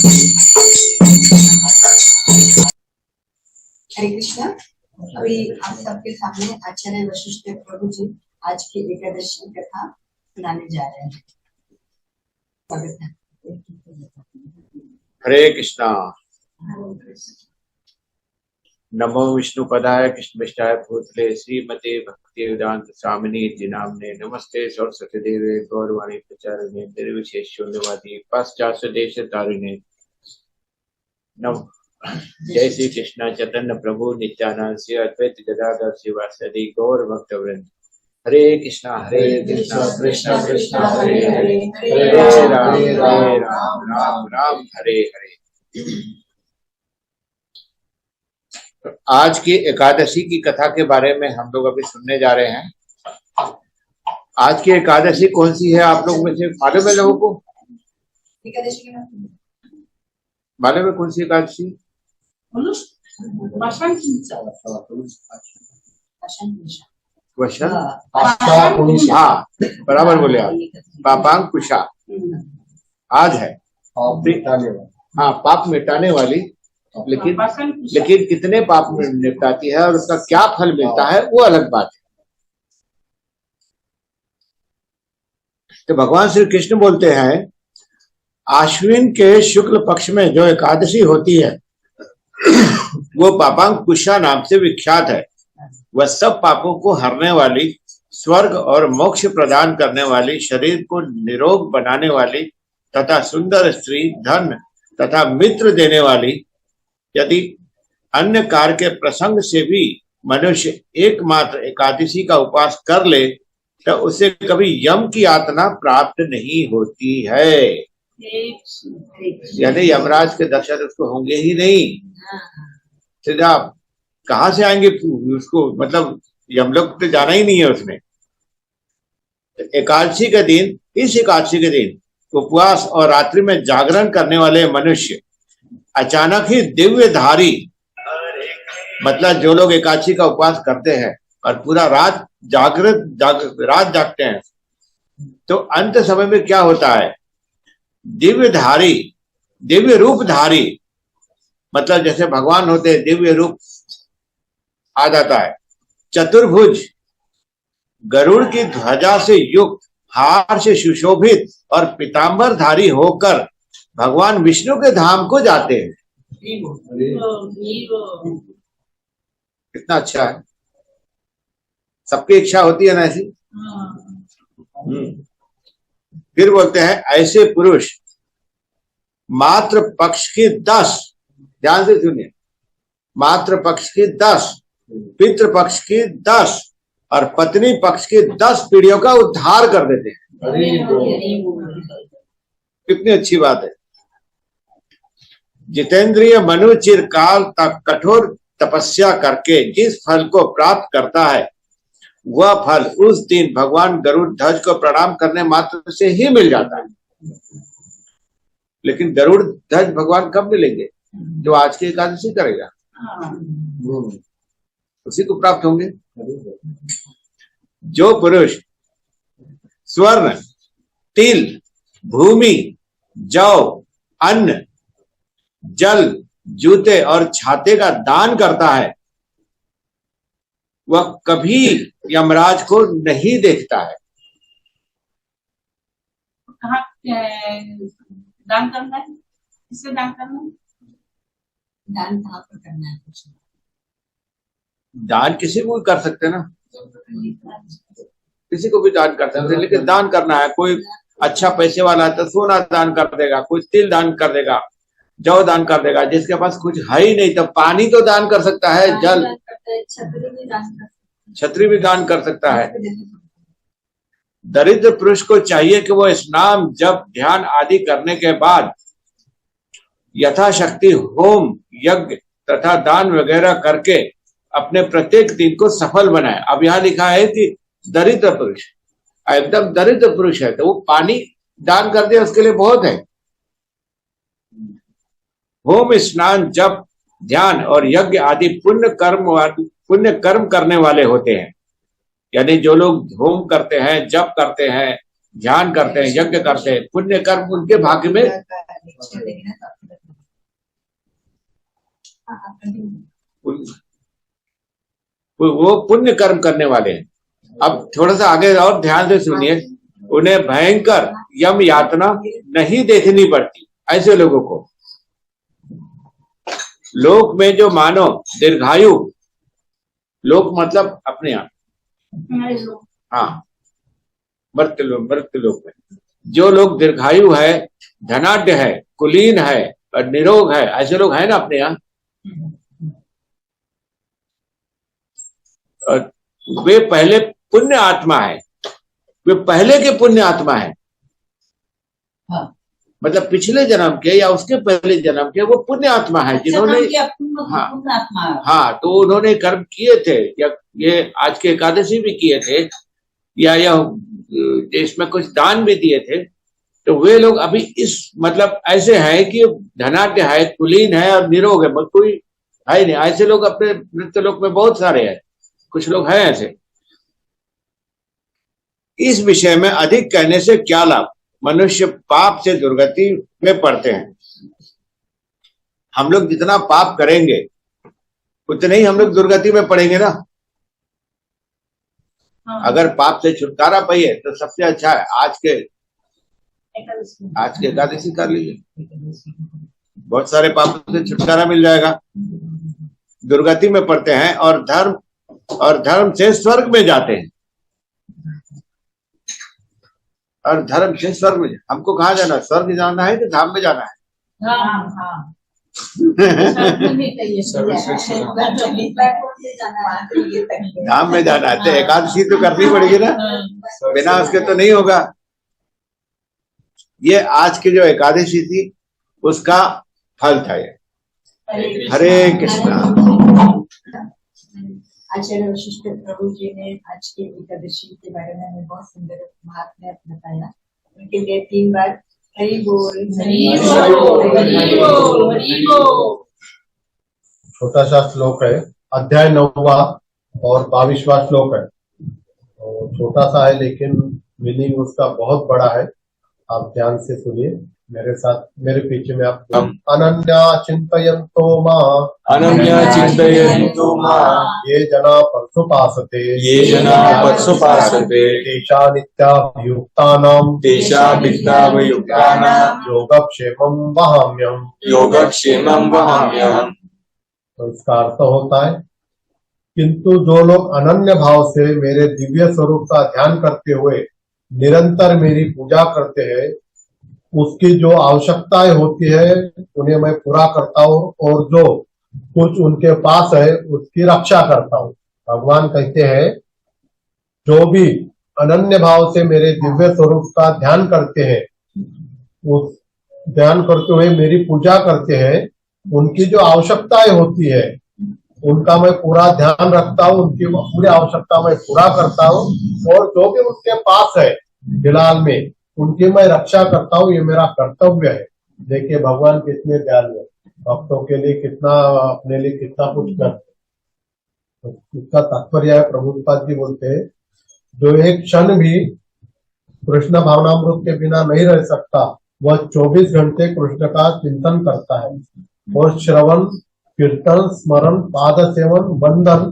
हरे कृष्णा। अभी आप सबके सामने आचार्य वशिष्ठ प्रभु जी आज की एकादशी कथा सुनाने जा रहे हैं। स्वागत है। हरे कृष्णा। नमो विष्णुपदाय कृष्णविष्टाय भूतले श्रीमते भक्तिवेदांत स्वामिनी इति नाम्ने नमस्ते सरस्वती देवे गौरवाणी प्रचारिणे निर्विशेष शून्यवादी पाश्चात्य देश तारिणे नम। जय श्री कृष्ण चैतन्य प्रभु नित्यानंद श्री अद्वैत गदाधर शिवासादि गौर भक्तवृंद। हरे कृष्णा कृष्ण कृष्ण हरे हरे हरे राम राम राम हरे हरे। आज की एकादशी की कथा के बारे में हम लोग अभी सुनने जा रहे हैं। आज की एकादशी कौन सी है आप लोग में से मालूम है लोगों को? एकादशी मालूम है कौन सी एकादशी? हाँ बराबर बोले आप। पापांकुशा आज है। हाँ पाप मिटाने वाली, लेकिन कितने पाप निपटाती है और उसका क्या फल मिलता है वो अलग बात है। तो भगवान श्री कृष्ण बोलते हैं आश्विन के शुक्ल पक्ष में जो एकादशी होती है वो पापांकुशा नाम से विख्यात है। वह सब पापों को हरने वाली, स्वर्ग और मोक्ष प्रदान करने वाली, शरीर को निरोग बनाने वाली तथा सुंदर स्त्री, धन तथा मित्र देने वाली। यदि अन्य कार्य के प्रसंग से भी मनुष्य एकमात्र एकादशी का उपवास कर ले तो उसे कभी यम की यातना प्राप्त नहीं होती है। यानी यमराज के दर्शन उसको होंगे ही नहीं। सीधा कहाँ से आएंगे उसको, मतलब यमलोक तो जाना ही नहीं है उसने। एकादशी के दिन, इस एकादशी के दिन उपवास और रात्रि में जागरण करने वाले मनुष्य अचानक ही दिव्य धारी, मतलब जो लोग एकादशी का उपवास करते हैं और पूरा रात जागते हैं, तो अंत समय में क्या होता है, दिव्य धारी, दिव्य रूप धारी, मतलब जैसे भगवान होते हैं दिव्य रूप आ जाता है। चतुर्भुज, गरुड़ की ध्वजा से युक्त, हार से सुशोभित और पीतांबरधारी होकर भगवान विष्णु के धाम को जाते हैं। कितना अच्छा है। सबकी इच्छा होती है ना ऐसी। फिर बोलते हैं ऐसे पुरुष मात्र पक्ष की 10, ध्यान से सुनिए, मात्र पक्ष की 10, पितृ पक्ष की 10 और पत्नी पक्ष की 10 पीढ़ियों का उद्धार कर देते हैं। कितनी अच्छी बात है। जितेंद्रिय मनु चिरकाल तक कठोर तपस्या करके जिस फल को प्राप्त करता है वह फल उस दिन भगवान गरुड़ ध्वज को प्रणाम करने मात्र से ही मिल जाता है। लेकिन गरुड़ ध्वज भगवान कब मिलेंगे? जो आज की एकादशी करेगा उसी को प्राप्त होंगे। जो पुरुष स्वर्ण, तिल, भूमि, जौ, अन्न, जल, जूते और छाते का दान करता है वह कभी यमराज को नहीं देखता है। कहाँ दान करना है? किससे दान करना है? दान कहाँ पर करना है? कुछ दान किसी को भी कर सकते हैं ना, किसी को भी दान कर सकते हैं, लेकिन दान करना है। कोई अच्छा पैसे वाला है तो सोना दान कर देगा, कोई तिल दान कर देगा, जौ दान कर देगा। जिसके पास कुछ है ही नहीं तो पानी तो दान कर सकता है, जल, छतरी भी दान कर सकता है। दरिद्र पुरुष को चाहिए कि वो स्नान, जप, ध्यान आदि करने के बाद यथाशक्ति होम, यज्ञ तथा दान वगैरह करके अपने प्रत्येक दिन को सफल बनाए। अब यहाँ लिखा है कि दरिद्र पुरुष, एकदम दरिद्र पुरुष है तो वो पानी दान कर दे उसके लिए बहुत है। होम, स्नान, जप, ध्यान और यज्ञ आदि पुण्य कर्म करने वाले होते हैं। यानी जो लोग होम करते हैं, जप करते हैं, ध्यान करते हैं, यज्ञ करते हैं, पुण्य कर्म उनके भाग्य में वो पुण्य कर्म करने वाले हैं। अब थोड़ा सा आगे और ध्यान से सुनिए, उन्हें भयंकर यम यातना नहीं देखनी पड़ती। ऐसे लोगों को लोक में जो मानो दीर्घायु, लोक मतलब अपने आप, हाँ, मृत्यु लोक में जो लोग दीर्घायु है, धनाढ्य है, कुलीन है और निरोग है, ऐसे लोग हैं ना अपने यहाँ, और वे पहले पुण्य आत्मा है, वे पहले के पुण्य आत्मा है। हाँ। मतलब पिछले जन्म के या उसके पहले जन्म के वो पुण्य आत्मा है, जिन्होंने हाँ, तो उन्होंने कर्म किए थे, या ये आज के एकादशी भी किए थे, या इसमें कुछ दान भी दिए थे, तो वे लोग अभी इस मतलब ऐसे हैं कि धनाढ्य है, कुलीन है और निरोग है, कोई है नहीं। ऐसे लोग अपने मृत्यु लोक में बहुत सारे हैं, कुछ लोग हैं ऐसे। इस विषय में अधिक कहने से क्या लाभ, मनुष्य पाप से दुर्गति में पड़ते हैं। हम लोग जितना पाप करेंगे उतने ही हम लोग दुर्गति में पड़ेंगे ना। अगर पाप से छुटकारा पाइए तो सबसे अच्छा है आज के एकादशी कर लीजिए, बहुत सारे पापों से छुटकारा मिल जाएगा। दुर्गति में पड़ते हैं और धर्म से स्वर्ग में जाते हैं, और धर्म से स्वर्ग में। हमको कहाँ जाना, स्वर्ग जाना है कि धाम में जाना है? धाम में जाना है, तो एकादशी तो करनी पड़ेगी ना, बिना उसके तो नहीं होगा। ये आज की जो एकादशी थी उसका फल था ये। हरे कृष्णा। आचार्य वशिष्ठ प्रभु जी ने आज की एकादशी के बारे में हमें बहुत सुंदर महात्म्य बताया। उनके लिए 3 बार हरि बोल, हरि बोल, हरि बोल, हरि बोल। छोटा सा श्लोक है, अध्याय 9वां और 22वां श्लोक है। तो छोटा सा है लेकिन मीनिंग उसका बहुत बड़ा है। आप ध्यान से सुनिए मेरे साथ, मेरे पीछे में आप। अनन्या चिंतयन्तो मां, अनन्या चिंतयन्तो मां, ये जना पर्सुपासते, ये जना पर्सुपासते, तेषा नित्याभियुक्तानां, तेषा विद्यावयुक्तानां योगक्षेमं वहाम्यहम्, योगक्षेमं वहाम्यहम्। तो इसका अर्थ होता है, किंतु जो लोग अनन्य भाव से मेरे दिव्य स्वरूप का ध्यान करते हुए निरंतर मेरी पूजा करते हैं, उसकी जो आवश्यकताएं होती है उन्हें मैं पूरा करता हूँ, और जो कुछ उनके पास है उसकी रक्षा करता हूँ। भगवान कहते हैं जो भी अनन्य भाव से मेरे दिव्य स्वरूप का ध्यान करते हैं, उस ध्यान करते हुए मेरी पूजा करते हैं, उनकी जो आवश्यकताएं होती है उनका मैं पूरा ध्यान रखता हूँ, उनकी पूरी आवश्यकता मैं पूरा करता हूँ, और जो भी उनके पास है फिलहाल में उनकी मैं रक्षा करता हूँ। ये मेरा कर्तव्य है। देखिए भगवान कितने दयालु है, भक्तों के लिए कितना, अपने लिए कितना कुछ करते। तो इसका तात्पर्य है, प्रभुपाद जी बोलते हैं, जो एक क्षण भी कृष्ण भावनामृत के बिना नहीं रह सकता, वह 24 घंटे कृष्ण का चिंतन करता है, और श्रवण, कीर्तन, स्मरण, पाद सेवन, वंदन,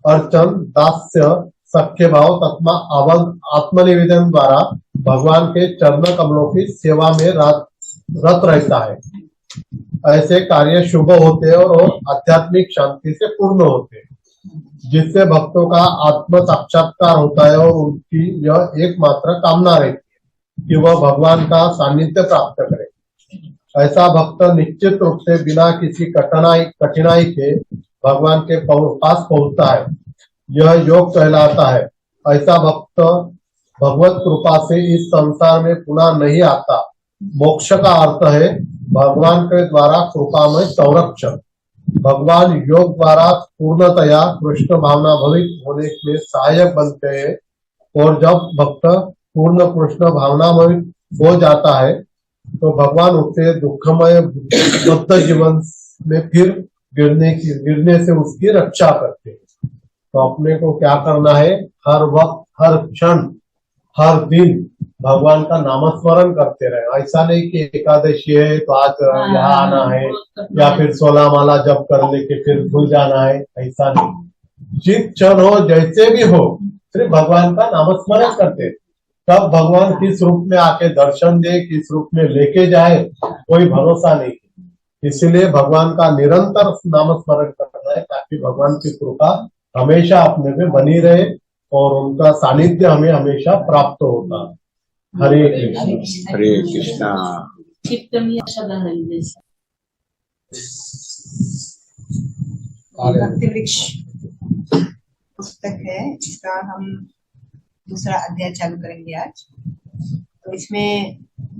अर्चन, दास्य, सख्य भाव तथा आत्मनिवेदन द्वारा भगवान के चरण कमलों की सेवा में रत रहता है। ऐसे कार्य शुभ होते हैं और आध्यात्मिक शांति से पूर्ण होते हैं, जिससे भक्तों का आत्म साक्षात्कार होता है, और उनकी यह एकमात्र कामना रहती है कि वह भगवान का सानिध्य प्राप्त करे। ऐसा भक्त निश्चित रूप से बिना किसी कठिनाई के भगवान के पास पहुंचता है। यह योग कहलाता है। ऐसा भक्त भगवत कृपा से इस संसार में पुनः नहीं आता। मोक्ष का अर्थ है भगवान के द्वारा कृपामय संरक्षण। भगवान योग द्वारा पूर्णतया कृष्ण भावना भवित होने में सहायक बनते हैं, और जब भक्त पूर्ण कृष्ण भावना भवित हो जाता है तो भगवान उससे दुखमय बद्ध जीवन में फिर गिरने से उसकी रक्षा करते हैं। तो अपने को क्या करना है, हर वक्त, हर क्षण, हर दिन भगवान का नामस्मरण करते रहे। ऐसा नहीं कि एकादशी है तो आज यहाँ आना है या फिर 16 माला जप कर लेके फिर भूल जाना है, ऐसा नहीं। जिस क्षण हो जैसे भी हो सिर्फ भगवान का नामस्मरण करते। तब भगवान किस रूप में आके दर्शन दे, किस रूप में लेके जाए, कोई भरोसा नहीं। इसलिए भगवान का निरंतर नामस्मरण करना है ताकि भगवान की कृपा हमेशा अपने में बनी रहे और उनका सानिध्य हमें हमेशा प्राप्त होता। हरे कृष्ण। हरे कृष्णा। चित्तमीय सदा हरि जैसा। भक्ति वृक्ष पुस्तक है, इसका हम दूसरा अध्याय चालू करेंगे आज। तो इसमें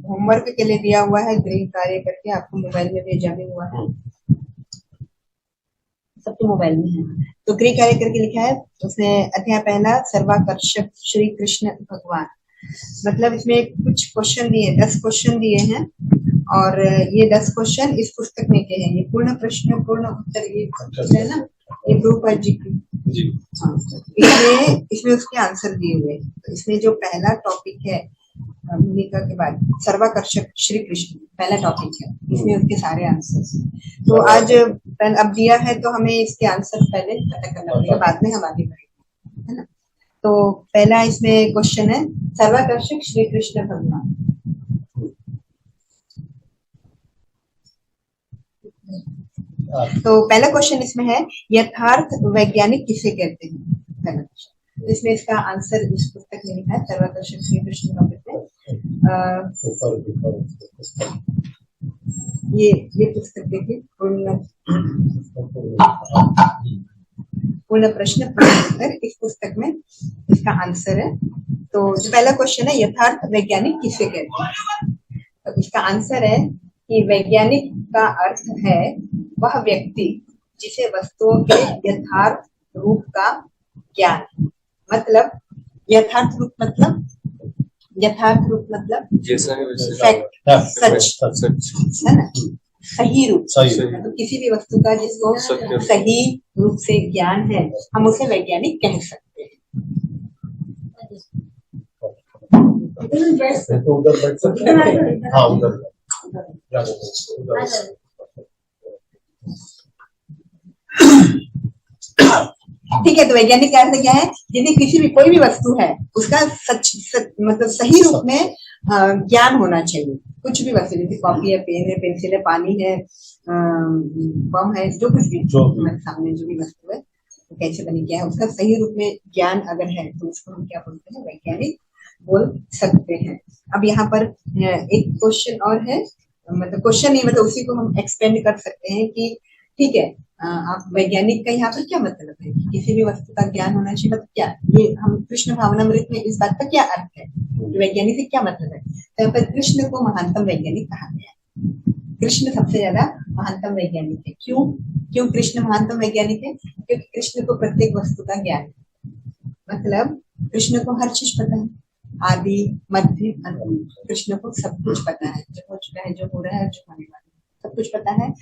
होमवर्क के लिए दिया हुआ है गृह कार्य करके, आपको मोबाइल में भेजा भी हुआ है, सबके मोबाइल में है। तो गृह कार्य करके लिखा है उसमें अध्याय पहला, सर्वाकर्षक श्री कृष्ण भगवान। मतलब इसमें कुछ क्वेश्चन दिए, 10 क्वेश्चन दिए हैं और ये 10 क्वेश्चन इस पुस्तक में के हैं। ये पूर्ण प्रश्न पूर्ण उत्तर ये है ना, ये प्रभुपाद जी की। हाँ, इसमें उसके आंसर दिए हुए हैं। तो इसमें जो पहला टॉपिक है भूमिका के बाद, सर्वाकर्षक श्री कृष्ण पहला टॉपिक है, इसमें उसके सारे आंसर्स। तो आज अब दिया है तो हमें इसके आंसर पहले पता करना पड़ेगा, बाद में हम आगे बढ़ेंगे, है ना। तो पहला इसमें क्वेश्चन है, सर्वाकर्षक श्री कृष्ण भगवान। तो पहला क्वेश्चन इसमें है, यथार्थ वैज्ञानिक किसे कहते हैं? पहला क्वेश्चन, इसमें इसका आंसर इस पुस्तक में लिखा है, सर्वाकर्षक श्री कृष्ण टॉपिक में। ये पुस्तक देखिए, पूर्ण प्रश्न पूर्ण उत्तर, इस पुस्तक में इसका आंसर है। तो जो पहला क्वेश्चन है, यथार्थ वैज्ञानिक किसे कहते हैं? तो इसका आंसर है कि वैज्ञानिक का अर्थ है वह व्यक्ति जिसे वस्तुओं के यथार्थ रूप का ज्ञान, मतलब यथार्थ रूप मतलब जैसा है वैसे फैक्ट, सच है ना, सही रूप। सही। तो किसी भी वस्तु का जिसको सही रूप से ज्ञान है, हम उसे वैज्ञानिक कह सकते हैं। तो उधर बैठ सकते हैं। हाँ उधर ठीक है। तो वैज्ञानिक का अर्थ क्या है? यदि किसी भी कोई भी वस्तु है उसका सच मतलब सही रूप में ज्ञान होना चाहिए। कुछ भी वस्तु, जैसे कॉपी है, पेन है, पेंसिल है, पानी है, बम है, जो कुछ भी हमारे सामने जो भी वस्तु है तो कैसे बनी क्या है, उसका सही रूप में ज्ञान अगर है तो उसको हम क्या बोलते हैं? वैज्ञानिक बोल सकते हैं। अब यहाँ पर एक क्वेश्चन और है, मतलब क्वेश्चन नहीं, मतलब उसी को हम एक्सपेंड कर सकते हैं कि ठीक है, आप वैज्ञानिक का यहाँ पर क्या मतलब है? किसी भी वस्तु का ज्ञान होना चाहिए, मतलब क्या? ये हम कृष्ण भावनामृत में इस बात का क्या अर्थ है कि वैज्ञानिक से क्या मतलब है? तो यहाँ पर कृष्ण को महानतम वैज्ञानिक कहा गया है। कृष्ण सबसे ज्यादा महानतम वैज्ञानिक है। क्यों कृष्ण महानतम वैज्ञानिक है? क्योंकि कृष्ण को प्रत्येक वस्तु का ज्ञान है, मतलब कृष्ण को हर चीज पता है, आदि मध्य अंत। कृष्ण को सब कुछ पता है, जो हो चुका है, जो हो रहा है, जो होने वाला है, सब कुछ पता है।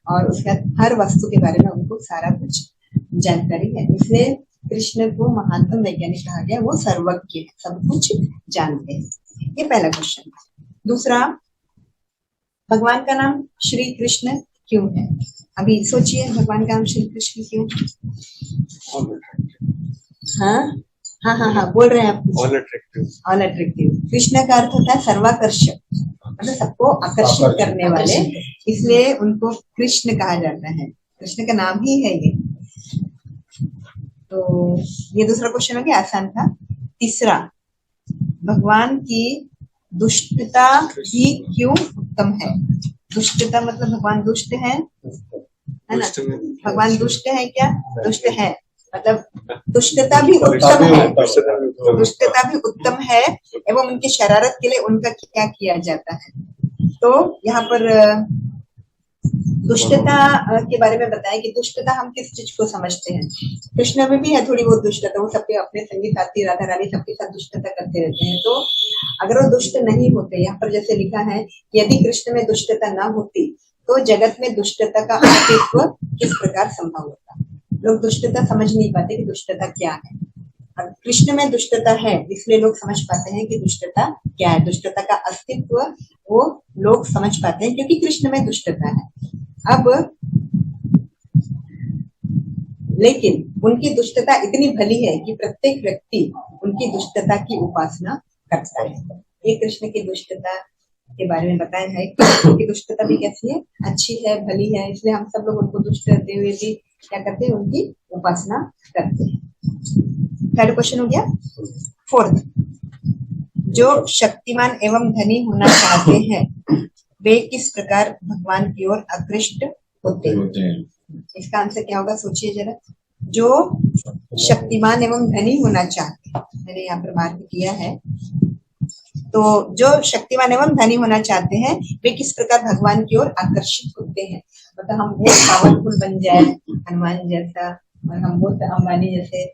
और उसके बाद हर वस्तु के बारे में उनको सारा कुछ जानकारी है, इसलिए कृष्ण को महानतम वैज्ञानिक कहा गया। वो सर्वज्ञ है, सब कुछ जानते हैं। ये पहला क्वेश्चन। दूसरा, भगवान का नाम श्री कृष्ण क्यों है? अभी सोचिए, भगवान का नाम श्री कृष्ण क्यों? हाँ, बोल रहे हैं आप। All attractive. कृष्ण का अर्थ होता है सर्वाकर्षक, मतलब सबको आकर्षित करने वाले, इसलिए उनको कृष्ण कहा जाता है। कृष्ण का नाम ही है ये। तो ये दूसरा क्वेश्चन हो गया, आसान था। तीसरा, भगवान की दुष्टता ही क्यों उत्तम है? दुष्टता मतलब भगवान दुष्ट है ना? भगवान दुष्ट है क्या? दुष्ट है, मतलब दुष्टता भी उत्तम है। दुष्टता भी उत्तम है एवं उनकी शरारत के लिए उनका क्या किया जाता है? तो यहाँ पर दुष्टता के बारे में बताएं कि दुष्टता हम किस चीज को समझते हैं। कृष्ण में भी है थोड़ी बहुत दुष्टता, वो सबके अपने संगी साथी राधा रानी सबके साथ दुष्टता करते रहते हैं। तो अगर वो दुष्ट नहीं होते, यहाँ पर जैसे लिखा है, यदि कृष्ण में दुष्टता ना होती तो जगत में दुष्टता का अस्तित्व किस प्रकार संभव होता? लोग दुष्टता समझ नहीं पाते कि दुष्टता क्या है। कृष्ण में दुष्टता है, इसलिए लोग समझ पाते हैं कि दुष्टता क्या है, दुष्टता का अस्तित्व वो लोग समझ पाते हैं क्योंकि कृष्ण में दुष्टता है। अब लेकिन उनकी दुष्टता इतनी भली है कि प्रत्येक व्यक्ति उनकी दुष्टता की उपासना करता है। ये कृष्ण की दुष्टता के बारे में बताया है कि उनकी दुष्टता भी कैसी है, अच्छी है, भली है, इसलिए हम सब लोग उनको दुष्ट करते हुए भी क्या करते हैं, उनकी उपासना करते हैं। थर्ड क्वेश्चन हो गया। फोर्थ, जो शक्तिमान एवं धनी होना चाहते हैं वे किस प्रकार भगवान की ओर आकृष्ट होते हैं? इसका आंसर क्या होगा, सोचिए जरा। जो शक्तिमान एवं धनी होना चाहते हैं, मैंने यहाँ पर मार्क किया है, तो जो शक्तिमान एवं धनी होना चाहते हैं वे किस प्रकार भगवान की ओर आकर्षित होते हैं। मतलब हम बहुत पावरफुल बन जाए, हनुमान जैसा, और हम बहुत अंबानी जैसे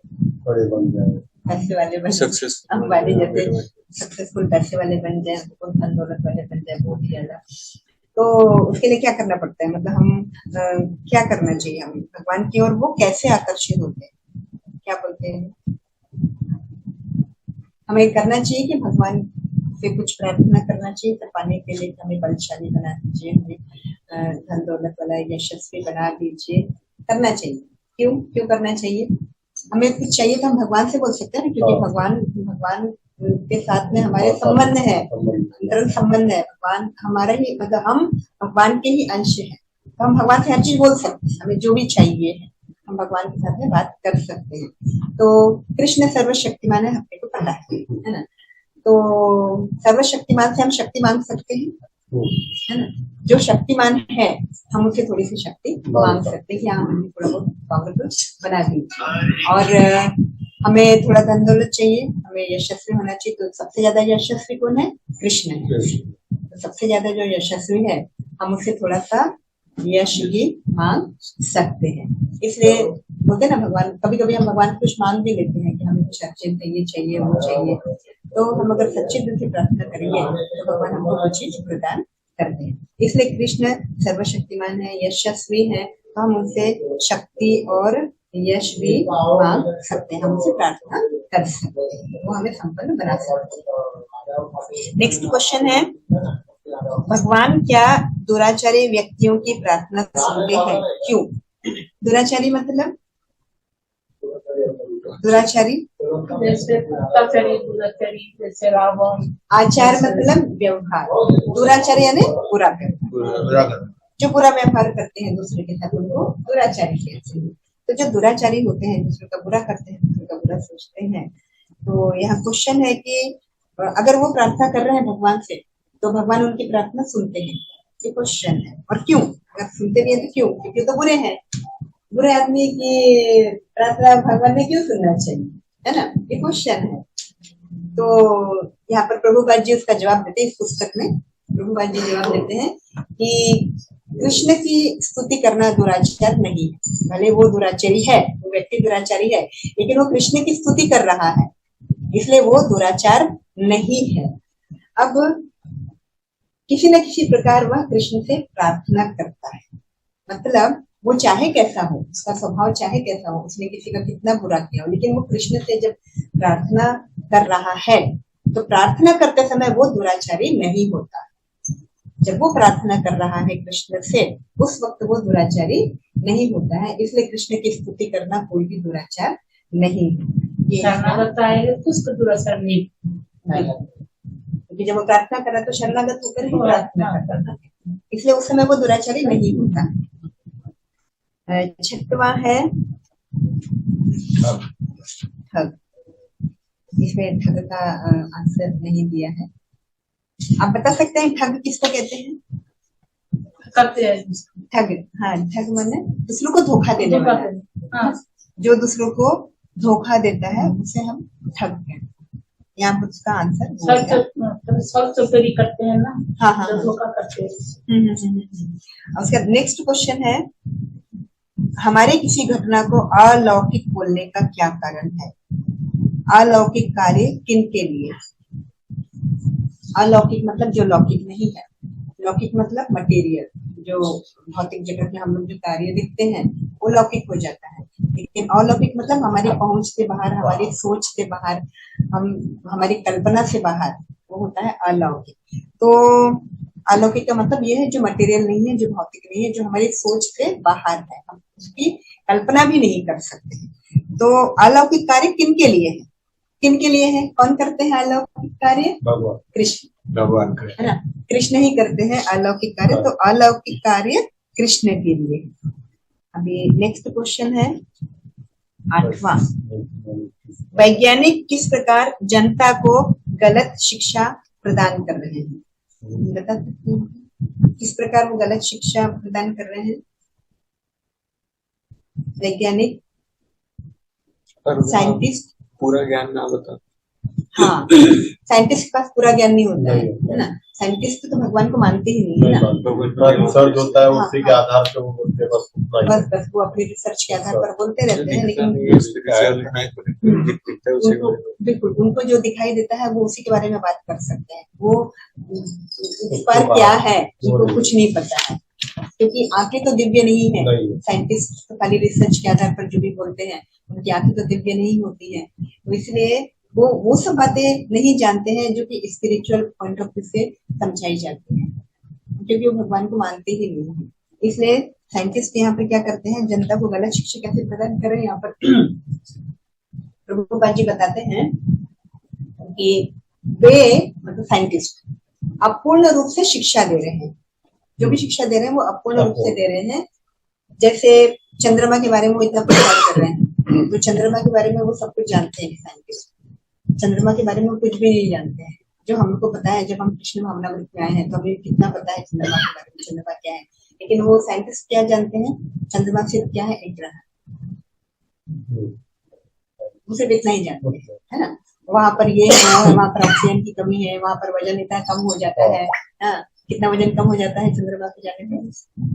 बन जाए, पैसे वाले बन जाए, अंबानी जैसे सक्सेसफुल पैसे वाले बन जाए, धन दौलत वाले बन जाए बहुत ही ज्यादा, तो उसके लिए क्या करना पड़ता है, मतलब हम क्या करना चाहिए हमें भगवान की ओर, वो कैसे आकर्षित होते हैं, क्या बोलते हैं? हमें करना चाहिए कि भगवान से कुछ प्रार्थना करना चाहिए तो पाने के लिए हमें बलशाली बना दीजिए, हमें धन दौलत वाला यशस्वी बना दीजिए, करना चाहिए। क्यों करना चाहिए? हमें कुछ चाहिए तो हम भगवान से बोल सकते हैं ना, क्योंकि भगवान के साथ में हमारे संबंध है, अंतरंग संबंध है, भगवान हमारा ही, मतलब हम भगवान के ही अंश है, तो हम भगवान से हर चीज बोल सकते हैं, हमें जो भी चाहिए है हम भगवान के साथ में बात कर सकते हैं। तो कृष्ण सर्वशक्तिमान है, हमने को पता है ना, तो सर्वशक्तिमान से हम शक्ति मांग सकते हैं, है ना। जो शक्तिमान है हम उसे थोड़ी सी शक्ति मांग सकते हैं कि हाँ हमें थोड़ा बहुत पावरफुल बना दीजिए। और हमें थोड़ा धन दौलत चाहिए, हमें यशस्वी होना चाहिए, तो सबसे ज्यादा यशस्वी कौन है? कृष्ण है। तो सबसे ज्यादा जो यशस्वी है हम उसे थोड़ा सा यश भी मांग सकते हैं। इसलिए बोलते ना, भगवान कभी कभी हम भगवान कुछ मांग भी लेते हैं कि हमें कुछ अच्छे चाहिए वो चाहिए, तो हम अगर सच्चे दिल से प्रार्थना करेंगे तो भगवान हमको वो चीज प्रदान करते हैं। इसलिए कृष्ण सर्वशक्तिमान है, यशस्वी है, तो हम उनसे शक्ति और यश भी मांग सकते हैं, हम उसे प्रार्थना कर सकते हैं, वो हमें संपन्न बना सकते हैं। नेक्स्ट क्वेश्चन है, भगवान क्या दुराचारी व्यक्तियों की प्रार्थना सुनते हैं, क्यों? दुराचारी मतलब दुराचारी जैसे दुराचारी जैसे रावण। आचार मतलब व्यवहार, दुराचारी यानी बुरा व्यवहार, जो बुरा व्यवहार करते हैं दूसरे के साथ उनको दुराचारी कहते हैं। तो जो दुराचारी होते हैं, दूसरे का बुरा करते हैं, दूसरे का बुरा सोचते हैं, तो यहाँ क्वेश्चन है कि अगर वो प्रार्थना कर रहे हैं भगवान से तो भगवान उनकी प्रार्थना सुनते हैं, ये क्वेश्चन है। और क्यों? अगर सुनते भी है तो क्यों? क्योंकि तो बुरे हैं, बुरे आदमी की प्रार्थना भगवान ने क्यों सुनना चाहिए, है ना, ये क्वेश्चन है। तो यहाँ पर प्रभुपाद जी उसका जवाब देते हैं, इस पुस्तक में प्रभुपाद जी जवाब देते हैं कि कृष्ण की स्तुति करना दुराचार नहीं है, भले वो दुराचारी है, वो व्यक्ति दुराचारी है, लेकिन वो कृष्ण की स्तुति कर रहा है, इसलिए वो दुराचार नहीं है। अब किसी न किसी प्रकार वह कृष्ण से प्रार्थना करता है, मतलब वो चाहे कैसा हो, उसका स्वभाव चाहे कैसा हो, उसने किसी का कितना बुरा किया हो, लेकिन वो कृष्ण से जब प्रार्थना कर रहा है तो प्रार्थना करते समय वो दुराचारी नहीं होता। जब वो प्रार्थना कर रहा है कृष्ण से, उस वक्त वो दुराचारी नहीं होता है, इसलिए कृष्ण की स्तुति करना कोई भी दुराचार नहीं है। दुराचार नहीं, क्योंकि जब वो प्रार्थना कर रहा है तो शरणागत होकर ही प्रार्थना करता है, इसलिए उस समय वो दुराचारी नहीं होता। छठवां है ठग, इसमें ठग का आंसर नहीं दिया है, आप बता सकते हैं ठग किसको कहते हैं? करते हैं ठग, हाँ, ठग माने दूसरों को धोखा देने वाला, हाँ। जो दूसरों को धोखा देता है उसे हम ठग कहते हैं। यहाँ पर उसका आंसर सब चोरी करते हैं ना, हाँ हाँ, धोखा करते हैं। उसका नेक्स्ट क्वेश्चन है, हमारे किसी घटना को अलौकिक बोलने का क्या कारण है? अलौकिक कार्य किन के लिए? अलौकिक मतलब जो लौकिक नहीं है, लौकिक मतलब मटेरियल, जो भौतिक जगत में हम लोग जो कार्य देखते हैं वो लौकिक हो जाता है, लेकिन अलौकिक मतलब हमारी पहुंच से बाहर, हमारी सोच से बाहर, हमारी कल्पना से बाहर, वो होता है अलौकिक। तो अलौकिक का मतलब ये है जो मटेरियल नहीं है, जो भौतिक नहीं है, जो हमारी सोच से बाहर है, हम उसकी कल्पना भी नहीं कर सकते। तो अलौकिक कार्य किन के लिए है? किन के लिए है? कौन करते हैं अलौकिक कार्य? भगवान। कृष्ण, भगवान का है ना, कृष्ण ही करते हैं अलौकिक कार्य। तो अलौकिक कार्य कृष्ण के लिए। अभी नेक्स्ट क्वेश्चन है 8वां। वैज्ञानिक किस प्रकार जनता को गलत शिक्षा प्रदान कर रहे हैं? बता सकते हैं किस प्रकार वो गलत शिक्षा प्रदान कर रहे हैं? वैज्ञानिक, साइंटिस्ट, पूरा ज्ञान ना बता। हाँ, साइंटिस्ट के पास पूरा ज्ञान नहीं होता है ना। साइंटिस्ट तो भगवान को मानते ही नहीं है ना। रिसर्च होता है उसी के आधार पे वो बोलते हैं, बस उतना ही। बस वो अपनी रिसर्च के आधार पर बोलते रहते हैं, लेकिन बिल्कुल उनको जो दिखाई देता है वो उसी के बारे में बात कर सकते हैं। वो उस पर क्या है उनको कुछ नहीं पता है, क्योंकि आंखें तो दिव्य नहीं है। साइंटिस्ट तो खाली रिसर्च के आधार पर जो भी बोलते हैं, उनकी आंखें तो दिव्य नहीं होती है। तो इसलिए वो सब बातें नहीं जानते हैं जो कि स्पिरिचुअल पॉइंट ऑफ व्यू से समझाई जाती है, क्योंकि वो भगवान को मानते ही नहीं है। इसलिए साइंटिस्ट यहाँ पर क्या करते हैं, जनता को गलत शिक्षा कैसे प्रदान करें। यहाँ पर प्रभुपाद जी बताते हैं कि वे मतलब साइंटिस्ट अपूर्ण रूप से शिक्षा दे रहे हैं। जो भी शिक्षा दे रहे हैं वो अपूर्ण रूप से दे रहे हैं। जैसे चंद्रमा के बारे में वो इतना प्रचार कर रहे हैं, तो चंद्रमा के बारे में वो सब कुछ जानते हैं साइंटिस्ट। चंद्रमा के बारे में कुछ भी नहीं जानते हैं। जो हमको पता है, जब हम कृष्ण भावनामृत में आए हैं तो हमें कितना पता है चंद्रमा के बारे में, चंद्रमा क्या है। लेकिन वो साइंटिस्ट क्या जानते हैं, चंद्रमा सिर्फ क्या है, एक ग्रह, वो सिर्फ इतना ही जानते हैं, है ना। वहां पर ये है, वहां पर ऑक्सीजन की कमी है, वहां पर वजन इतना कम हो जाता है। हाँ, कितना वजन कम हो जाता है चंद्रमा पे जाने पे?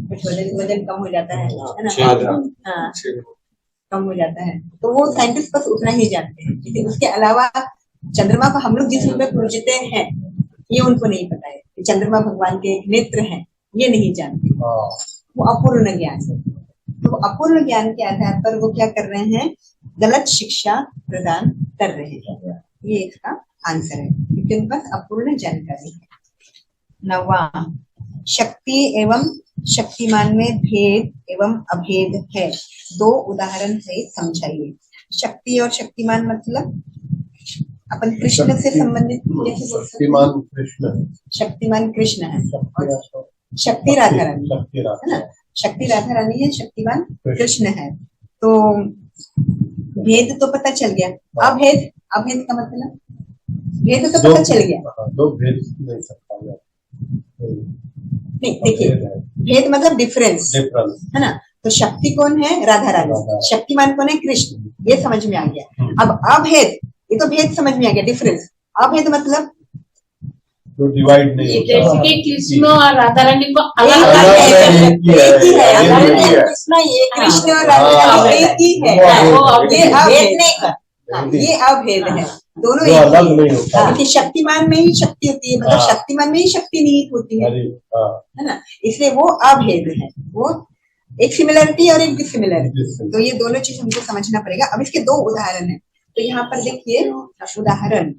कुछ वजन कम हो जाता है ना। हाँ, कम हो जाता है। तो वो साइंटिस्ट बस उतना ही जानते हैं, लेकिन उसके अलावा चंद्रमा को हम लोग जिस रूप में पूजते हैं ये उनको नहीं पता है कि चंद्रमा भगवान के नेत्र हैं, ये नहीं जानते। वो अपूर्ण ज्ञान है। तो अपूर्ण ज्ञान के आधार पर वो क्या कर रहे हैं, गलत शिक्षा प्रदान कर रहे हैं। ये इसका आंसर है, क्योंकि उनके पास अपूर्ण जानकारी है। 9वां, शक्ति एवं शक्तिमान में भेद एवं अभेद है, 2 उदाहरण से समझाइए। शक्ति और शक्तिमान मतलब अपन कृष्ण से संबंधित कैसे बोल सकते हैं? शक्तिमान कृष्ण है, शक्तिमान कृष्ण है और शक्ति राधा रानी है ना। शक्ति राधा रानी है, शक्तिमान कृष्ण है। तो भेद तो पता चल गया। अभेद, अभेद का मतलब भेद तो पता चल गया। दो भेद नहीं सकता नहीं, देखिए भेद मतलब डिफरेंस है ना। तो शक्ति कौन है, राधा रानी। शक्तिमान कौन है, कृष्ण। ये समझ में आ गया। अब अभेद, ये तो भेद समझ में आ गया, डिफरेंस। अभेद मतलब तो डिवाइड नहीं होता। जैसे कि कृष्ण और राधा रानी को अलग अलग अलग है, एक ही है, एक ही है। एक ही है। कृष्ण, ये कृष्ण और राधा रानी एक ही है। ये अभेद नहीं, हाँ, ये अभेद है, दोनों जो एक अलग ही नहीं है। होता। क्योंकि शक्तिमान में ही शक्ति होती है, मतलब शक्तिमान में ही शक्ति निहित होती है ना। इसलिए वो अभेद है, वो एक सिमिलरिटी और एक डिसिमिलरिटी। तो ये दोनों चीज हमको समझना पड़ेगा। अब इसके 2 उदाहरण है। तो यहाँ पर देखिए उदाहरण,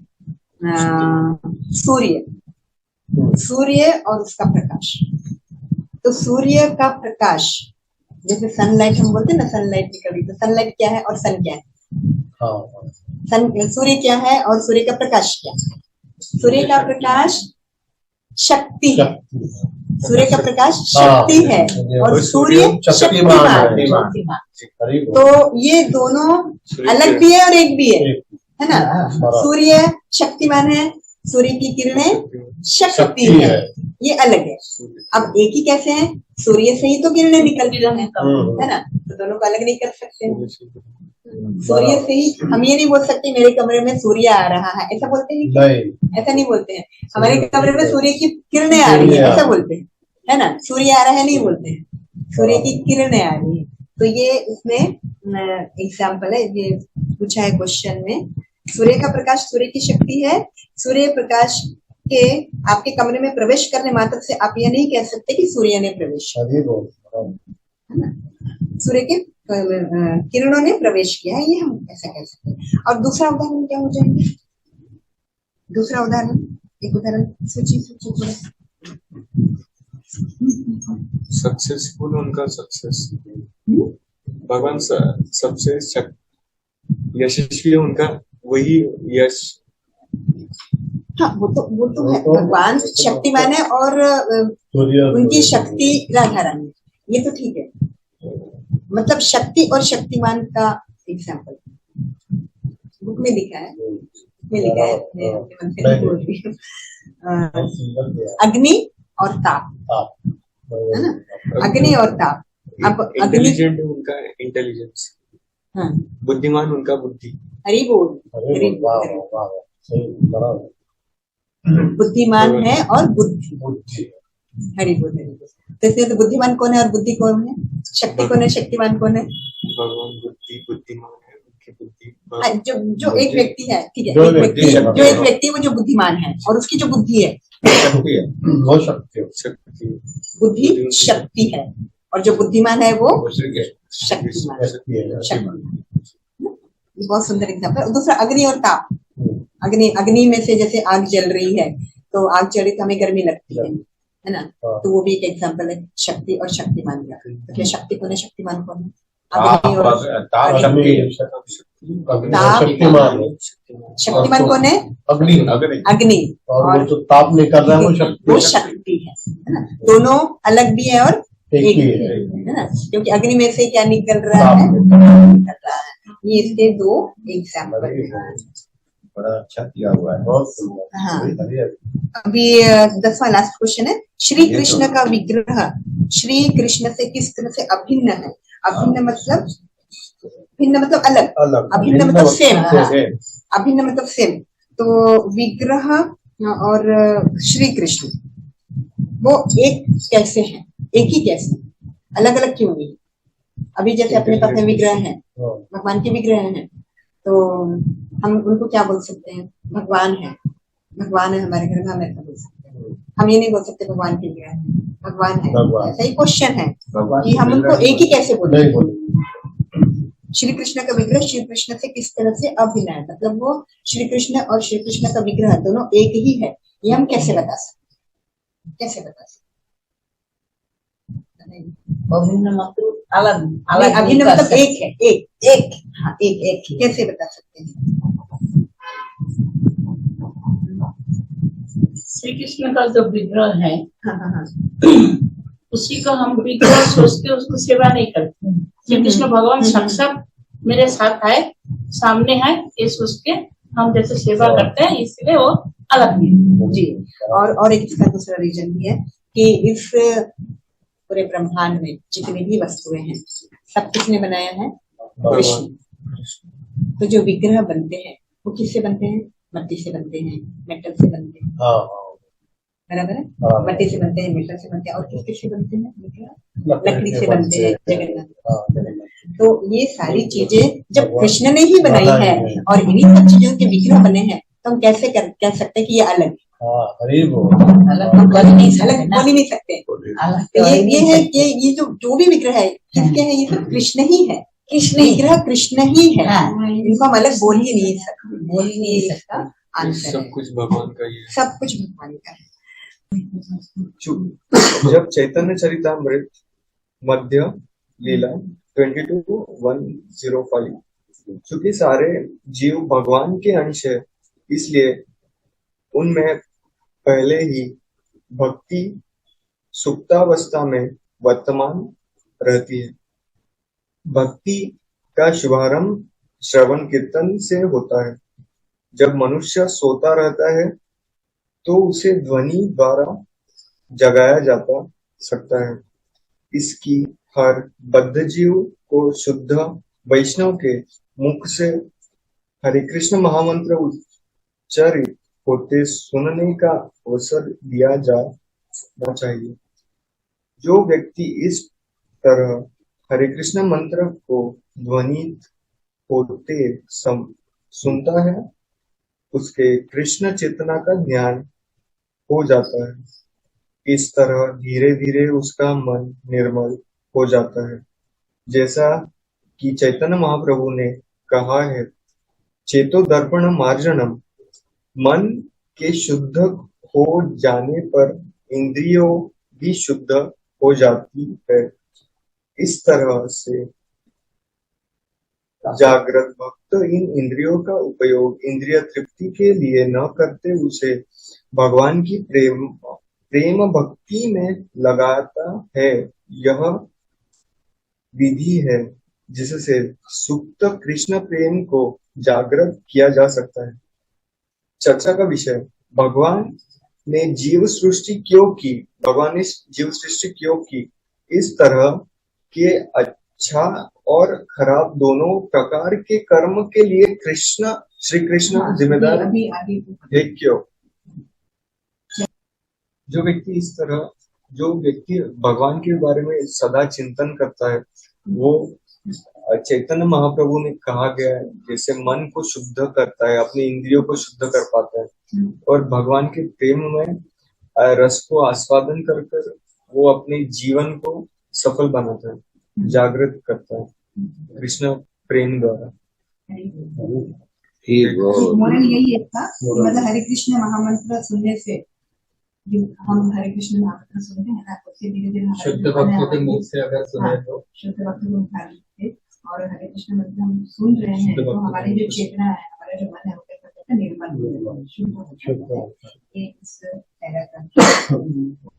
सूर्य, सूर्य और उसका प्रकाश। तो सूर्य का प्रकाश, जैसे सनलाइट हम बोलते हैं ना, सनलाइट निकली, तो सनलाइट क्या है और सन क्या है? सूर्य क्या है और सूर्य का प्रकाश क्या है? सूर्य का प्रकाश शक्ति है, सूर्य का प्रकाश शक्ति है और सूर्य शक्तिमान है। तो ये दोनों अलग भी है और एक भी है ना। सूर्य शक्तिमान है, सूर्य की किरणें शक्ति है, ये अलग है। अब एक ही कैसे है, सूर्य से ही तो किरणें निकलती है ना, तो दोनों को अलग नहीं कर सकते। सूर्य से ही हम ये नहीं बोल सकते मेरे कमरे में सूर्य आ रहा है, ऐसा बोलते हैं नहीं, ऐसा नहीं बोलते हैं। हमारे कमरे में सूर्य की किरणें आ रही है, ऐसा बोलते हैं, है ना। सूर्य आ रहा है नहीं बोलते हैं, सूर्य की किरणें आ रही है। तो ये इसमें एग्जाम्पल है, ये पूछा है क्वेश्चन में। सूर्य का प्रकाश सूर्य की शक्ति है। सूर्य प्रकाश के आपके कमरे में प्रवेश करने मात्र से आप ये नहीं कह सकते कि सूर्य ने प्रवेश किया, है ना। सूर्य के किरणों ने प्रवेश किया है, ये हम ऐसा कह सकते हैं। और दूसरा उदाहरण क्या हो जाएंगे? दूसरा उदाहरण, एक उदाहरण सोचिए थोड़ा। सक्सेसफुल उनका सक्सेस, भगवान सबसे यशस्वी है उनका वही यश। हाँ, वो तो है, भगवान शक्तिमान है और उनकी शक्ति राधा रानी, ये तो ठीक है। मतलब शक्ति और शक्तिमान का एग्जाम्पल बुक में लिखा है, मैं अपने मन से नहीं बोल रही हूँ। अग्नि और ताप, है ना, अग्नि और ताप। अब अग्नि, इंटेलिजेंट उनका इंटेलिजेंस, हाँ, बुद्धिमान उनका बुद्धि। हरि बोल, हरि बोल, बुद्धिमान है और बुद्धि, हरि बोल, हरि बोल। तो इसलिए तो बुद्धिमान कौन है और बुद्धि कौन है? शक्ति कौन है, शक्तिमान कौन है? भगवान बुद्धिमान है, उनकी बुद्धि। जो एक व्यक्ति है, ठीक है, जो एक व्यक्ति है वो जो बुद्धिमान है और उसकी जो बुद्धि है वो शक्ति, बुद्धि शक्ति है, और जो बुद्धिमान है वो शक्तिमान। बहुत सुंदर एग्जाम्पल। दूसरा अग्नि और ताप। अग्नि में से जैसे आग जल रही है, तो आग जल रही तो हमें गर्मी लगती है ना, तो वो भी एक एग्जाम्पल है शक्ति और शक्तिमान का। तो क्या शक्ति कौन है, शक्तिमान कौन है? अग्नि और शक्तिमान कौन है? अग्नि। और जो ताप निकल रहा है वो शक्ति है ना। दोनों अलग भी है और एक भी है ना, क्योंकि अग्नि में से क्या निकल रहा है, निकल रहा है। ये इसके दो एग्जाम्पल है। बड़ा अच्छा किया हुआ है, बहुत सुंदर। हाँ, अभी 10वां लास्ट क्वेश्चन है। श्री कृष्ण का विग्रह श्री कृष्ण से किस तरह से अभिन्न है? अभिन्न मतलब, भिन्न मतलब अलग, अभिन्न मतलब सेम, अभिन्न मतलब सेम। तो विग्रह और श्री कृष्ण वो एक कैसे हैं, एक ही कैसे, अलग अलग क्यों नहीं? अभी जैसे अपने पास में विग्रह है, भगवान के विग्रह हैं, तो हम उनको क्या बोल सकते हैं? भगवान है, भगवान है हमारे घर में, हम ऐसा बोल सकते हैं। हम ये नहीं बोल सकते भगवान के विग्रह है, भगवान है। ऐसा ही क्वेश्चन है कि हम उनको एक ही कैसे बोले? श्री कृष्ण का विग्रह श्री कृष्ण से किस तरह से अभिन्न है, मतलब वो श्री कृष्ण और श्री कृष्ण का विग्रह दोनों एक ही है, ये हम कैसे बता सकते? कैसे बता सकते? अभिन्न मतलब अलग, अभिन्न मतलब एक है, एक, हाँ, एक कैसे बता सकते हैं? श्री कृष्ण का जो विग्रह है, हाँ, उसी को हम विग्रह सोच के उसको सेवा नहीं करते। श्री कृष्ण भगवान साक्षात मेरे साथ है, सामने है, ये सोच के हम जैसे सेवा करते हैं, इसलिए वो अलग है जी। और एक इसका दूसरा रीजन भी है कि इस पूरे ब्रह्मांड में जितनी भी वस्तुएं हैं सब किसने बनाया है? विष्णु। तो जो विग्रह बनते हैं वो किससे बनते हैं? मिट्टी से बनते हैं, मेटल से बनते हैं, बराबर है? मिट्टी से बनते हैं, मेटल से बनते हैं, और किससे बनते हैं? लकड़ी से बनते हैं, जगन्नाथ। तो ये सारी चीजें जब कृष्ण ने ही बनाई है और इन्हीं सब चीजों के विग्रह बने हैं, तो हम कैसे कह सकते हैं कि ये अलग है? अलग तो बोल नहीं सकते। तो ये है कि ये जो भी विग्रह है किसके हैं? ये सब कृष्ण ही है, कृष्ण विग्रह कृष्ण ही है। इनको हम अलग बोल ही नहीं सकता। आंसर सब कुछ भगवान का ही है, सब कुछ भगवान का है। जब चैतन्य चरितामृत मध्य लीला 22:105, चूंकि सारे जीव भगवान के अंश है, इसलिए उनमें पहले ही भक्ति सुप्तावस्था में वर्तमान रहती है। भक्ति का शुभारंभ श्रवण कीर्तन से होता है। जब मनुष्य सोता रहता है तो उसे ध्वनि द्वारा जगाया जाता सकता है। इसकी हर बद्ध जीव को शुद्ध वैष्णव के मुख से हरे कृष्ण महामंत्र उच्चारित होते सुनने का अवसर दिया जाना चाहिए। जो व्यक्ति इस तरह हरे कृष्ण मंत्र को ध्वनित होते सुनता है, उसके कृष्ण चेतना का ज्ञान हो जाता है। इस तरह धीरे धीरे उसका मन निर्मल हो जाता है जैसा कि चैतन्य महाप्रभु ने कहा है, चेतो दर्पण मार्जनम, मन के शुद्ध हो जाने पर इंद्रियों भी शुद्ध हो जाती है। इस तरह से जागृत भक्त इन इंद्रियों का उपयोग इंद्रिय तृप्ति के लिए न करते उसे भगवान की प्रेम भक्ति में लगाता है। यह विधि है जिससे सुप्त कृष्ण प्रेम को जागृत किया जा सकता है। चर्चा का विषय, भगवान ने जीव सृष्टि क्यों की? भगवान ने जीव सृष्टि क्यों की? इस तरह के अच्छा और खराब दोनों प्रकार के कर्म के लिए श्री कृष्ण जिम्मेदार है क्यों? जो व्यक्ति भगवान के बारे में सदा चिंतन करता है, वो चैतन्य महाप्रभु ने कहा गया है, जैसे मन को शुद्ध करता है, अपनी इंद्रियों को शुद्ध कर पाता है और भगवान के प्रेम में रस को आस्वादन कर कर वो अपने जीवन को सफल बनाता है, जागृत करता है कृष्ण प्रेम द्वारा। मोरल यही है था कि मतलब हरे कृष्ण महामंत्र सुनने से हम हरे कृष्ण महामंत्र सुनते हैं ना, उससे धीरे धीरे शुद्ध भक्तों के मुख से अगर सुने तो शुद्ध भक्त को उठा लेते और हरे कृष्ण मंत्र हम सुन रहे हैं तो हमारी जो चेतना है, हमारा जो मन है, वो क्या करता है, निर्मल शुद्ध होता है। इस तरह का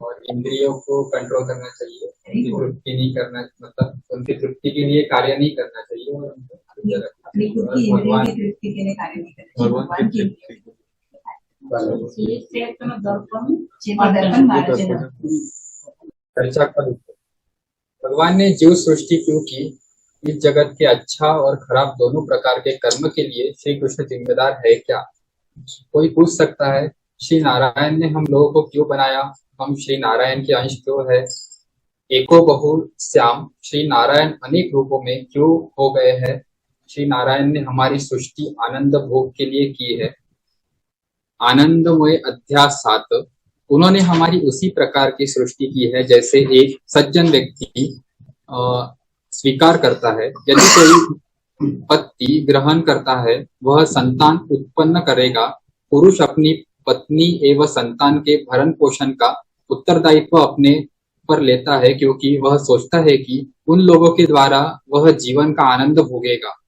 और इंद्रियों को कंट्रोल करना चाहिए, उनकी तृप्ति नहीं करना, मतलब उनकी तृप्ति के लिए कार्य नहीं करना चाहिए और अपनी खुद की इंद्रियों की तृप्ति के लिए कार्य नहीं करना चाहिए, भगवान की चेतन दर्पण दर्पण मार्जनम। चर्चा का विषय, भगवान ने जीव सृष्टि क्यों की? इस जगत के अच्छा और खराब दोनों प्रकार के कर्म के लिए श्री कृष्ण जिम्मेदार है क्या? कोई पूछ सकता है, श्री नारायण ने हम लोगों को क्यों बनाया? हम श्री नारायण के अंश क्यों है? एको बहु श्याम, श्री नारायण अनेक रूपों में क्यों हो गए हैं? श्री नारायण ने हमारी सृष्टि आनंद भोग के लिए की है। आनंदमय अध्यास 7, उन्होंने हमारी उसी प्रकार की सृष्टि की है जैसे एक सज्जन व्यक्ति स्वीकार करता है। यदि कोई पति ग्रहण करता है, वह संतान उत्पन्न करेगा। पुरुष अपनी पत्नी एवं संतान के भरण पोषण का उत्तरदायित्व अपने पर लेता है, क्योंकि वह सोचता है कि उन लोगों के द्वारा वह जीवन का आनंद भोगेगा।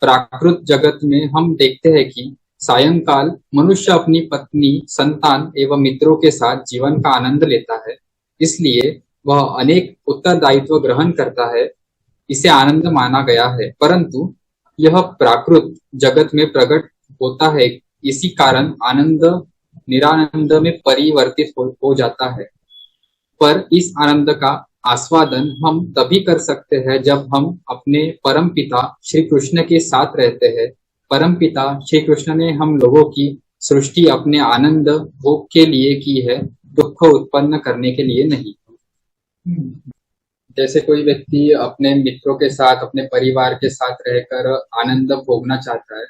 प्राकृत जगत में हम देखते हैं कि सायंकाल मनुष्य अपनी पत्नी, संतान एवं मित्रों के साथ जीवन का आनंद लेता है, इसलिए वह अनेक उत्तरदायित्व ग्रहण करता है। इसे आनंद माना गया है, परंतु यह प्राकृत जगत में प्रकट होता है, इसी कारण आनंद निरानंद में परिवर्तित हो जाता है। पर इस आनंद का आस्वादन हम तभी कर सकते हैं जब हम अपने परम पिता श्री कृष्ण के साथ रहते हैं। परम पिता श्री कृष्ण ने हम लोगों की सृष्टि अपने आनंद भोग के लिए की है, दुख उत्पन्न करने के लिए नहीं। जैसे कोई व्यक्ति अपने मित्रों के साथ, अपने परिवार के साथ रहकर आनंद भोगना चाहता है,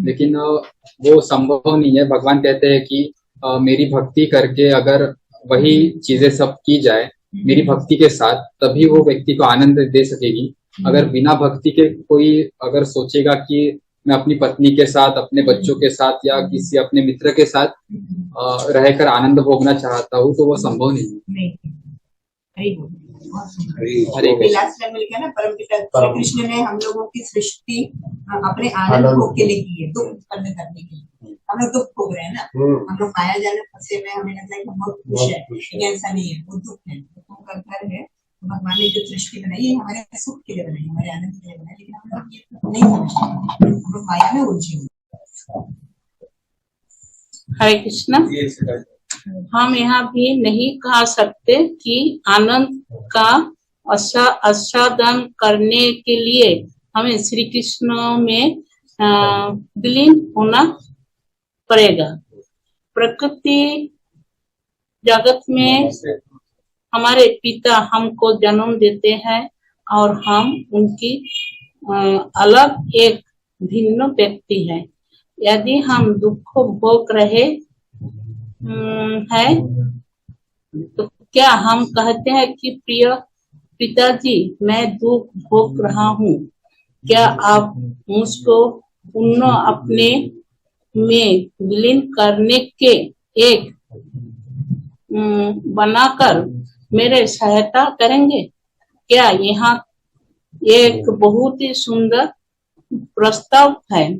लेकिन वो संभव नहीं है। भगवान कहते हैं कि मेरी भक्ति करके अगर वही चीजें सब की जाए मेरी भक्ति के साथ, तभी वो व्यक्ति को आनंद दे सकेगी। अगर बिना भक्ति के कोई अगर सोचेगा कि मैं अपनी पत्नी के साथ, अपने बच्चों के साथ या किसी अपने मित्र के साथ रहकर आनंद भोगना चाहता हूँ, तो वो संभव नहीं है। लास्ट में मिल गया ना, परम पिता श्री कृष्ण ने हम लोगों की सृष्टि अपने आनंद भोग के लिए की है, दुख उत्पन्न करने के लिए। हम लोग दुख भोग रहे हैं ना, हम लोग माया जाल में फंसे में, हमें लगता है कि हम बहुत खुश है, लेकिन ऐसा नहीं है, वो दुख है, दुखों का घर है। भगवान ने जो सृष्टि बनाई है हमारे सुख के लिए बनाई, हमारे आनंद के लिए बनाई, लेकिन हम लोग ये नहीं समझते, हम लोग माया में उलझे हुए। हरे कृष्ण। हम यहाँ भी नहीं कह सकते कि आनंद का आस्वादन करने के लिए हमें श्री कृष्ण में विलीन होना पड़ेगा। प्रकृति जगत में हमारे पिता हमको जन्म देते हैं और हम उनकी अलग एक भिन्न व्यक्ति हैं। यदि हम दुख भोग रहे हैं तो क्या हम कहते हैं कि प्रिय पिताजी, मैं दुख भोग रहा हूँ, क्या आप मुझको पुनः अपने में विलीन करने के एक बनाकर मेरे सहायता करेंगे? क्या यहाँ एक बहुत ही सुंदर प्रस्ताव है।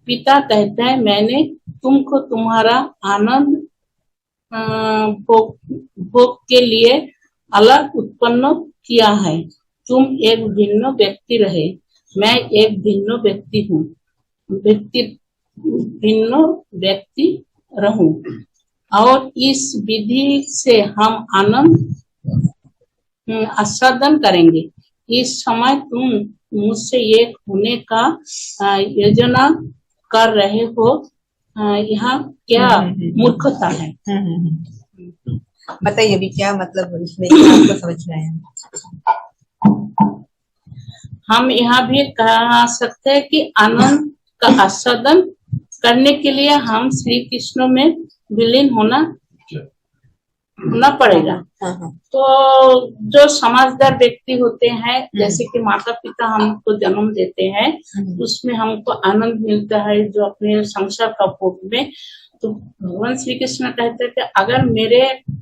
पिता कहते हैं, मैंने तुमको तुम्हारा आनंद भोग के लिए अलग उत्पन्न किया है। तुम एक भिन्न व्यक्ति रहे, मैं एक भिन्न व्यक्ति हूँ, भिन्न व्यक्ति रहूं, और इस विधि से हम आनंद आस्वादन करेंगे। इस समय तुम मुझसे एक होने का योजना कर रहे हो, यहाँ क्या मूर्खता है। बताइए अभी क्या मतलब इसमें आपको समझना है। हम यहाँ भी कह सकते हैं कि आनंद का आस्वादन करने के लिए हम श्री कृष्ण में विलीन होना पड़ेगा। तो जो समझदार व्यक्ति होते हैं, जैसे कि माता पिता हमको जन्म देते हैं, उसमें हमको आनंद मिलता है जो अपने संसार का भोग में। तो भगवान श्री कृष्ण कहते हैं कि अगर मेरे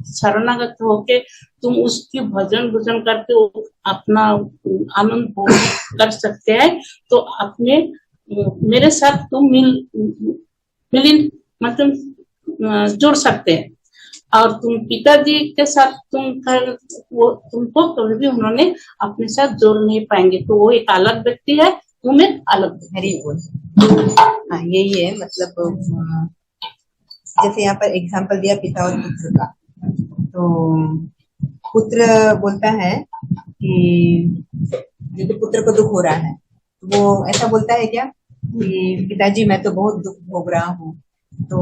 शरणागत होके तुम उसकी भजन करके अपना आनंद भोग कर सकते हैं, तो अपने मेरे साथ तुम मिलिन मतलब जुड़ सकते हैं। और तुम पिताजी के साथ तुमको कभी भी उन्होंने अपने साथ जोड़ नहीं पाएंगे। तो वो एक अलग व्यक्ति है, तुम एक अलग। हरी बोल। हाँ, यही है मतलब जैसे यहाँ पर एग्जाम्पल दिया पिता और पुत्र का। तो पुत्र बोलता है कि यदि पुत्र को दुख हो रहा है, तो वो ऐसा बोलता है क्या कि पिताजी मैं तो बहुत दुख भोग रहा हूँ, तो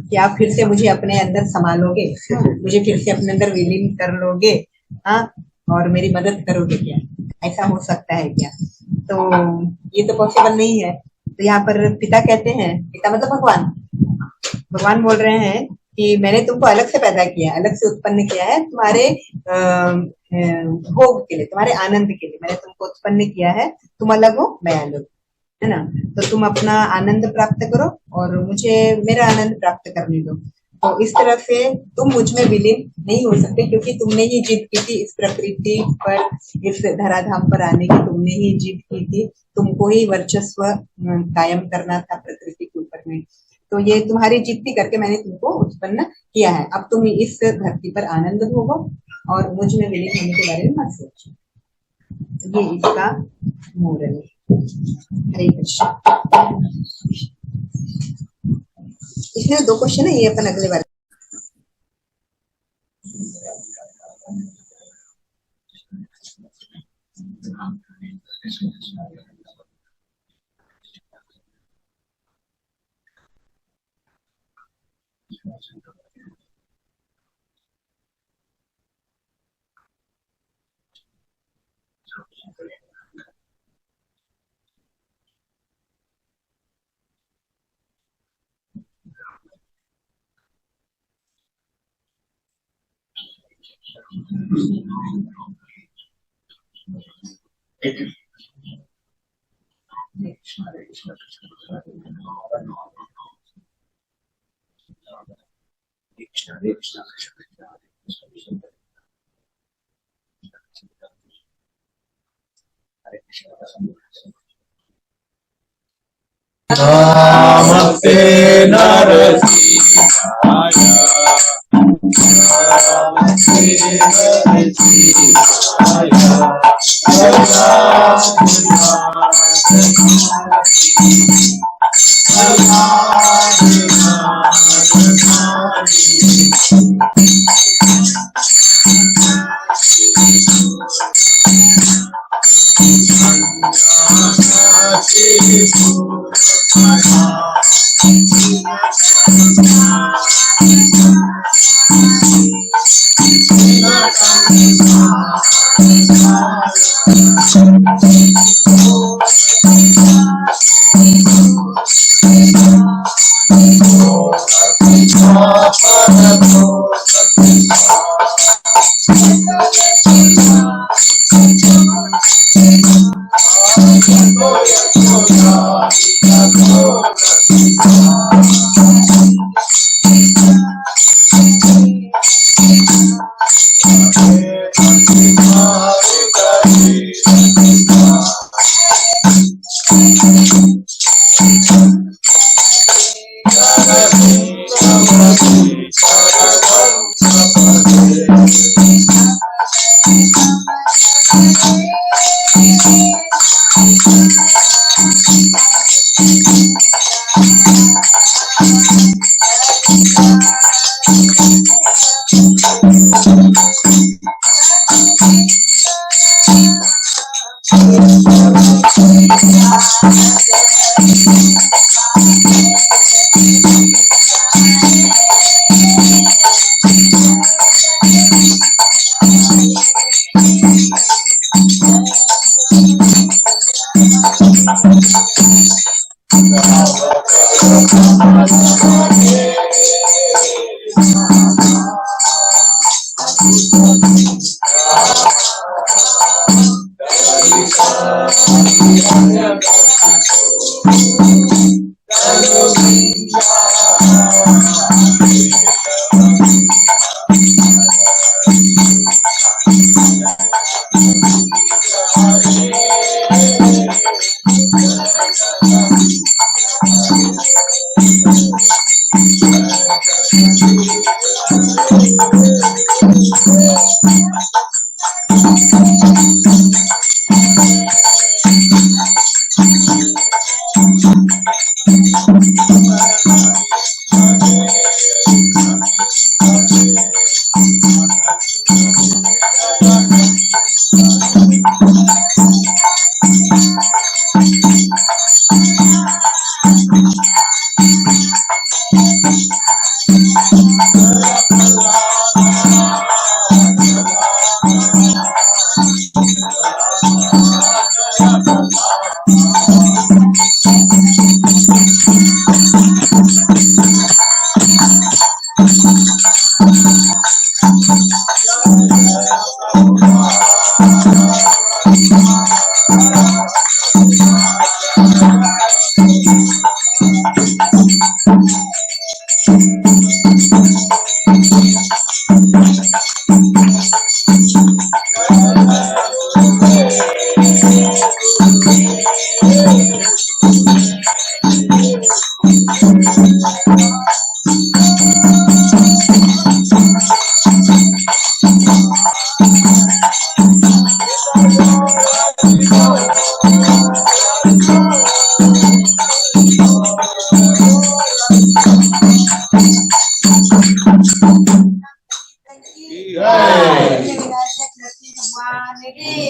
क्या आप फिर से मुझे अपने अंदर संभालोगे, मुझे फिर से अपने अंदर विलीन कर लोगे, हाँ, और मेरी मदद करोगे क्या? ऐसा हो सकता है क्या? तो ये तो पॉसिबल नहीं है। तो यहाँ पर पिता कहते हैं, पिता मतलब भगवान बोल रहे हैं कि मैंने तुमको अलग से पैदा किया, अलग से उत्पन्न किया है तुम्हारे भोग के लिए, तुम्हारे आनंद के लिए मैंने तुमको उत्पन्न किया है। तुम अलग हो, मैं अलग, है ना। तो तुम अपना आनंद प्राप्त करो और मुझे मेरा आनंद प्राप्त करने दो। तो इस तरह से तुम मुझ में विलीन नहीं हो सकते, क्योंकि तुमने ही जीत की थी इस प्रकृति पर, इस धराधाम पर आने की तुमने ही जीत की थी। तुमको ही वर्चस्व कायम करना था प्रकृति के ऊपर में। तो ये तुम्हारी जीत करके मैंने तुमको उत्पन्न किया है। अब तुम इस धरती पर आनंद भोगो और मुझ में विलीन होने के बारे में मत सोचो। ये इसका मोरल है। हरे कृष्ण। इसमें 2 क्वेश्चन है, ये अपन अगले बार। नमस्ते नरसिंहाय,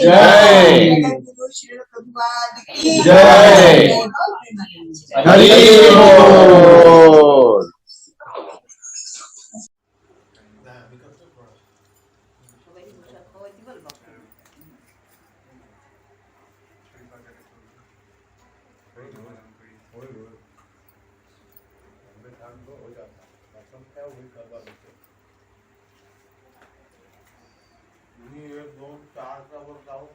जय। जय। हरि बोल। एक दोन चार वर जाऊ